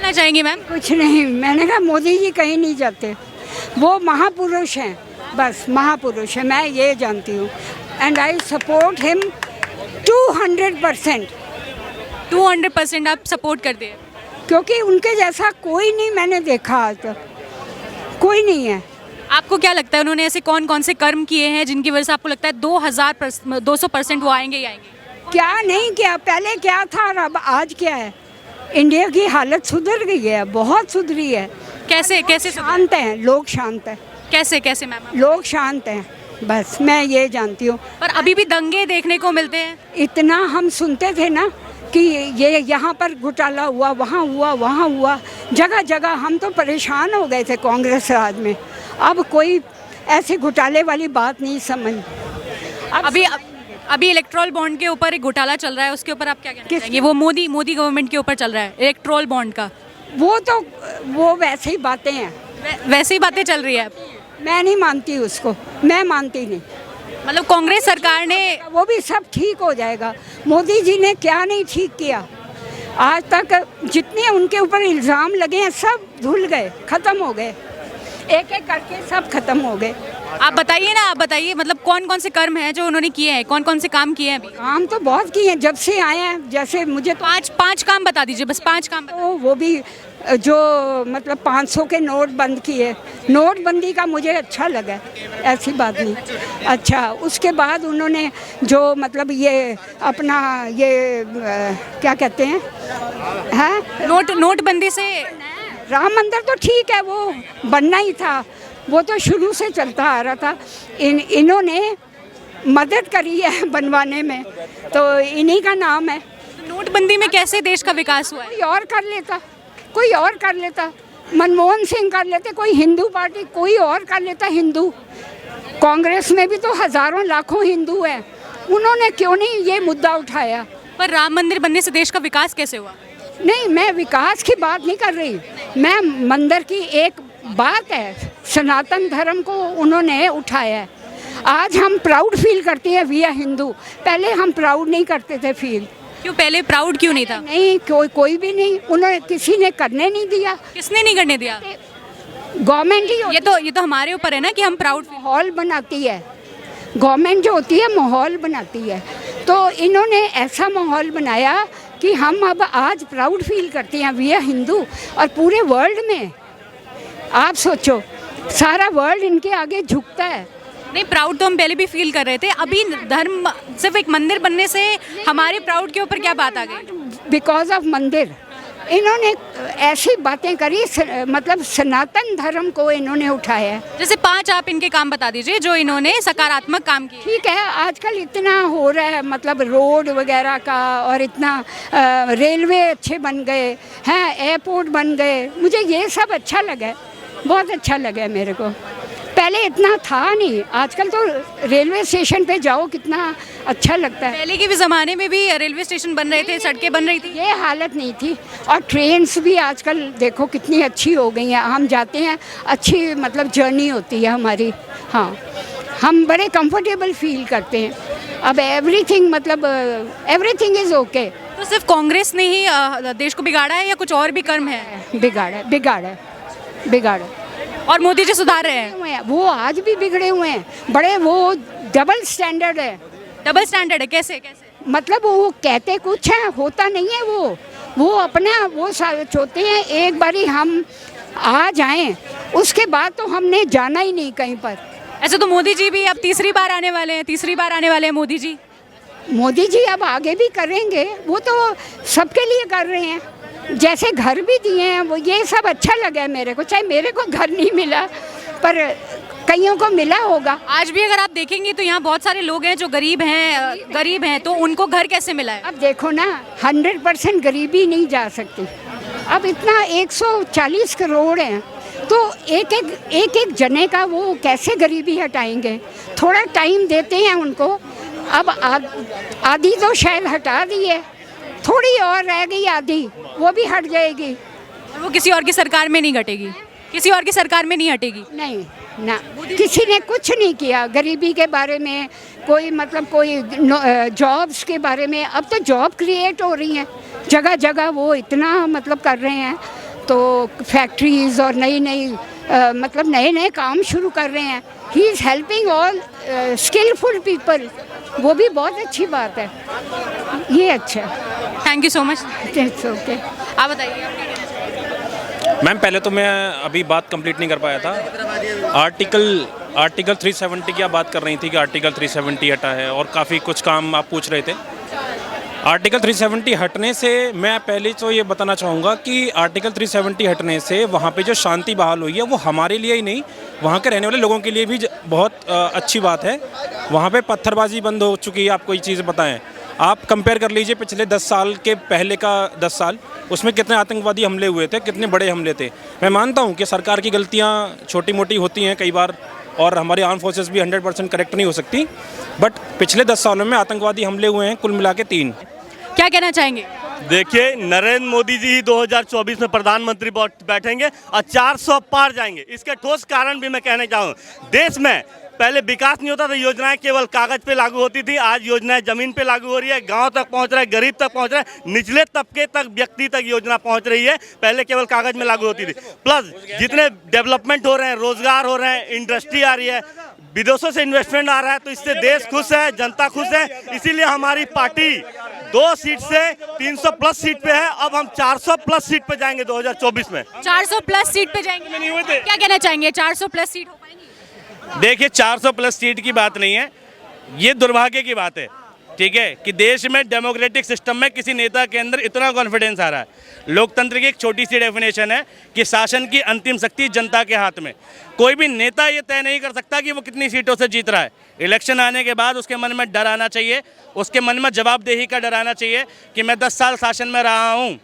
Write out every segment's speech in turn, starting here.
बोलना चाहेंगी मैम? कुछ नहीं, मैंने कहा मोदी जी कहीं नहीं जाते, वो महापुरुष हैं, बस महापुरुष है, मैं ये जानती हूँ। And I support him 200%। 200% आप सपोर्ट करते हैं? क्योंकि उनके जैसा कोई नहीं मैंने देखा आज तक, कोई नहीं है। आपको क्या लगता है उन्होंने ऐसे कौन कौन से कर्म किए हैं जिनकी वजह से आपको लगता है 200% वो आएंगे ही आएंगे? क्या नहीं किया, पहले क्या था और अब आज क्या है। इंडिया की हालत सुधर गई है, बहुत सुधरी है। कैसे कैसे शांत हैं लोग, शांत हैं कैसे कैसे मैम? लोग, शांत हैं, बस मैं ये जानती हूँ। पर अभी भी दंगे देखने को मिलते हैं। इतना हम सुनते थे ना कि ये यहाँ पर घोटाला हुआ, वहाँ हुआ, जगह जगह हम तो परेशान हो गए थे कांग्रेस राज में। अब कोई ऐसे घोटाले वाली बात नहीं समझ। अभी इलेक्ट्रॉल बॉन्ड के ऊपर एक घोटाला चल रहा है, उसके ऊपर आप क्या कहना चाहेंगे? वो मोदी गवर्नमेंट के ऊपर चल रहा है इलेक्ट्रॉल बॉन्ड का। वो वैसे ही बातें हैं, वैसे ही बातें चल रही है। मैं नहीं मानती उसको, मैं मानती नहीं। मतलब कांग्रेस सरकार ने वो भी सब ठीक हो जाएगा। मोदी जी ने क्या नहीं ठीक किया आज तक, जितने उनके ऊपर इल्ज़ाम लगे हैं सब धुल गए, ख़त्म हो गए, एक एक करके सब खत्म हो गए। आप बताइए ना, आप बताइए मतलब कौन कौन से कर्म हैं जो उन्होंने किए हैं, कौन कौन से काम किए हैं अभी? काम तो बहुत किए हैं जब से आए हैं, जैसे मुझे तो पाँच काम बता दीजिए, बस 5 काम तो वो भी जो मतलब 500 के नोट बंद किए, नोटबंदी का मुझे अच्छा लगा, ऐसी बात नहीं। अच्छा, उसके बाद उन्होंने जो मतलब ये अपना ये क्या कहते हैं, हाँ नोटबंदी से राम मंदिर तो ठीक है, वो बनना ही था, वो तो शुरू से चलता आ रहा था। इन्होंने मदद करी है बनवाने में, तो इन्हीं का नाम है। नोटबंदी में कैसे देश का विकास हुआ है? कोई और कर लेता, कोई और कर लेता, मनमोहन सिंह कर लेते, कोई हिंदू पार्टी कोई और कर लेता। हिंदू कांग्रेस में भी तो हजारों लाखों हिंदू हैं, उन्होंने क्यों नहीं ये मुद्दा उठाया? पर राम मंदिर बनने से देश का विकास कैसे हुआ? नहीं, मैं विकास की बात नहीं कर रही, मैं मंदिर की एक बात है, सनातन धर्म को उन्होंने उठाया है। आज हम प्राउड फील करते हैं वी आर हिंदू, पहले हम प्राउड नहीं करते थे फील। क्यों पहले प्राउड क्यों नहीं था? नहीं, कोई भी नहीं, उन्होंने किसी ने करने नहीं दिया। किसने नहीं करने दिया? गवर्नमेंट ही ये तो हमारे ऊपर है ना कि हम प्राउड माहौल बनाती है, गवर्नमेंट जो होती है माहौल बनाती है। तो इन्होंने ऐसा माहौल बनाया कि हम अब आज प्राउड फील करते हैं वी आर हिंदू। और पूरे वर्ल्ड में आप सोचो, सारा वर्ल्ड इनके आगे झुकता है। नहीं, प्राउड तो हम पहले भी फील कर रहे थे, अभी धर्म सिर्फ एक मंदिर बनने से हमारे प्राउड के ऊपर क्या बात आ गई? बिकॉज ऑफ मंदिर इन्होंने ऐसी बातें करी, मतलब सनातन धर्म को इन्होंने उठाया है। जैसे 5 आप इनके काम बता दीजिए जो इन्होंने सकारात्मक काम किए। ठीक है, आजकल इतना हो रहा है, मतलब रोड वगैरह का, और इतना रेलवे अच्छे बन गए हैं, एयरपोर्ट बन गए, मुझे ये सब अच्छा लगा, बहुत अच्छा लगा मेरे को। पहले इतना था नहीं, आजकल तो रेलवे स्टेशन पे जाओ कितना अच्छा लगता है। पहले के भी ज़माने में भी रेलवे स्टेशन बन रहे थे, सड़कें बन रही थी, ये हालत नहीं थी। और ट्रेन्स भी आजकल देखो कितनी अच्छी हो गई हैं, हम जाते हैं, अच्छी मतलब जर्नी होती है हमारी। हाँ, हम बड़े कंफर्टेबल फील करते हैं। अब एवरीथिंग मतलब एवरीथिंग इज़ ओके। तो सिर्फ कांग्रेस ने ही देश को बिगाड़ा है या कुछ और भी कर्म है? बिगाड़ा और मोदी जी सुधार रहे हैं? वो आज भी बिगड़े हुए हैं, बड़े वो डबल स्टैंडर्ड है। डबल स्टैंडर्ड है? कैसे कैसे? मतलब वो कहते कुछ है, होता नहीं है। वो अपना वो सोचते हैं एक बारी हम आ जाएं, उसके बाद तो हमने जाना ही नहीं कहीं पर। ऐसे तो मोदी जी भी अब तीसरी बार आने वाले हैं मोदी जी। मोदी जी अब आगे भी करेंगे, वो तो सबके लिए कर रहे हैं, जैसे घर भी दिए हैं वो, ये सब अच्छा लगा मेरे को। चाहे मेरे को घर नहीं मिला पर कईयों को मिला होगा। आज भी अगर आप देखेंगे तो यहाँ बहुत सारे लोग हैं जो गरीब हैं, तो उनको घर कैसे मिला है? अब देखो ना, 100% गरीबी नहीं जा सकती। अब इतना 140 करोड़ हैं, तो एक जने का वो कैसे गरीबी हटाएंगे? थोड़ा टाइम देते हैं उनको। अब आधी तो शायद हटा दी है, थोड़ी और रह गई आधी, वो भी हट जाएगी। और वो किसी और की सरकार में नहीं घटेगी, किसी और की सरकार में नहीं हटेगी। नहीं ना, किसी ने कुछ नहीं किया गरीबी के बारे में, कोई मतलब कोई जॉब्स के बारे में। अब तो जॉब क्रिएट हो रही हैं जगह जगह, वो इतना मतलब कर रहे हैं। तो फैक्ट्रीज़ और नई नई मतलब नए नए काम शुरू कर रहे हैं। He is helping all skillful people, वो भी बहुत अच्छी बात है, ये अच्छा है। Thank you so much. It's okay. आप बताइए आप क्या कहना चाहेंगे? मैम पहले तो मैं अभी बात कंप्लीट नहीं कर पाया था। आर्टिकल 370 की आप बात कर रही थी कि आर्टिकल 370 हटा है और काफ़ी कुछ काम आप पूछ रहे थे। आर्टिकल 370 हटने से मैं पहले तो ये बताना चाहूँगा कि आर्टिकल 370 हटने से वहाँ पे जो शांति बहाल हुई है वो हमारे लिए ही नहीं, वहाँ के रहने वाले लोगों के लिए भी बहुत अच्छी बात है। वहाँ पे पत्थरबाजी बंद हो चुकी है। आपको ये चीज़ बताएं, आप कंपेयर कर लीजिए पिछले 10 साल के पहले का 10 साल, उसमें कितने आतंकवादी हमले हुए थे, कितने बड़े हमले थे। मैं मानता हूँ कि सरकार की गलतियाँ छोटी मोटी होती हैं कई बार, और हमारी आर्म फोर्सेस भी 100% करेक्ट नहीं हो सकती, बट पिछले 10 सालों में आतंकवादी हमले हुए हैं कुल मिला के 3। क्या कहना चाहेंगे? देखिए, नरेंद्र मोदी जी ही 2024 में प्रधानमंत्री बैठेंगे और 400 पार जाएंगे। इसके ठोस कारण भी मैं कहना चाहूँ, देश में पहले विकास नहीं होता था, योजनाएं केवल कागज पे लागू होती थी, आज योजनाएं जमीन पे लागू हो रही है, गांव तक पहुंच रहा है, गरीब तक पहुंच रहा है, निचले तबके तक, व्यक्ति तक योजना पहुंच रही है। पहले केवल कागज में लागू होती थी। प्लस जितने डेवलपमेंट हो रहे हैं, रोजगार हो रहे हैं, इंडस्ट्री आ रही है, विदेशों से इन्वेस्टमेंट आ रहा है, तो इससे देश खुश है, जनता खुश है। इसीलिए हमारी पार्टी 2 सीट से 300 प्लस सीट पे है। अब हम 400 प्लस सीट पे जाएंगे 2024 में। 400 प्लस सीट पे जाएंगे? नहीं हुए थे। क्या कहना चाहेंगे, 400 प्लस सीट हो पाएंगी? देखिए, 400 प्लस सीट की बात नहीं है, ये दुर्भाग्य की बात है, ठीक है, कि देश में डेमोक्रेटिक सिस्टम में किसी नेता के अंदर इतना कॉन्फिडेंस आ रहा है। लोकतंत्र की एक छोटी सी डेफिनेशन है कि शासन की अंतिम शक्ति जनता के हाथ में। कोई भी नेता ये तय नहीं कर सकता कि वो कितनी सीटों से जीत रहा है। इलेक्शन आने के बाद उसके मन में डर आना चाहिए, उसके मन में जवाबदेही का डर आना चाहिए कि मैं 10 साल शासन में रहा हूँ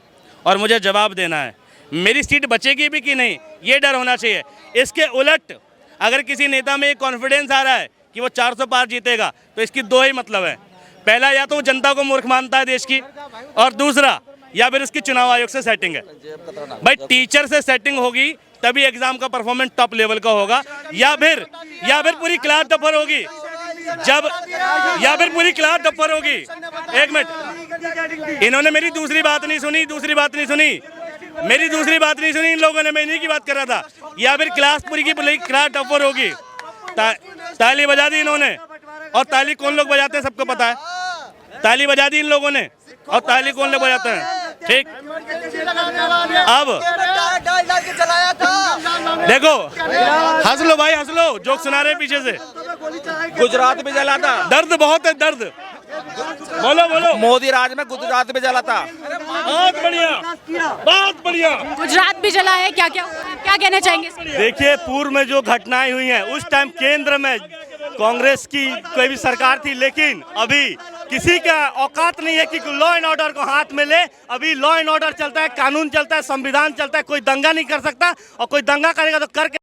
और मुझे जवाब देना है, मेरी सीट बचेगी भी कि नहीं, ये डर होना चाहिए। इसके उलट अगर किसी नेता में एक कॉन्फिडेंस आ रहा है कि वो 400 पार जीतेगा, तो इसकी 2 ही मतलब है। पहला, या तो वो जनता को मूर्ख मानता है देश की, और दूसरा, या फिर उसकी चुनाव आयोग से सेटिंग है। भाई, टीचर से सेटिंग होगी तभी एग्जाम का परफॉर्मेंस टॉप लेवल का होगा, या फिर पूरी क्लास टॉपर होगी, या फिर पूरी क्लास टॉपर होगी। एक मिनट, इन्होंने मेरी दूसरी बात नहीं सुनी इन लोगों ने, मैं इन्हीं की बात कर रहा था। या फिर क्लास पूरी की पूरी क्लास टॉपर होगी। ताली बजा दी इन्होंने, और ताली कौन लोग बजाते हैं सबको पता है। ताली बजा दी इन लोगों ने, और ताली कौन लोग बजाते हैं, ठीक। अब देखो, हंस लो भाई, हंस लो, जोक सुना रहे पीछे से। गुजरात में जला था, दर्द बहुत है, दर्द। बोलो। मोदी राज में गुजरात में जला था। बहुत बढ़िया। गुजरात भी जला है, क्या कहना चाहेंगे? देखिए, पूर्व में जो घटनाएं हुई हैं, उस टाइम केंद्र में कांग्रेस की कोई भी सरकार थी, लेकिन अभी किसी का औकात नहीं है कि लॉ एंड ऑर्डर को हाथ में ले। अभी लॉ एंड ऑर्डर चलता है, कानून चलता है, संविधान चलता है, कोई दंगा नहीं कर सकता, और कोई दंगा करेगा तो करके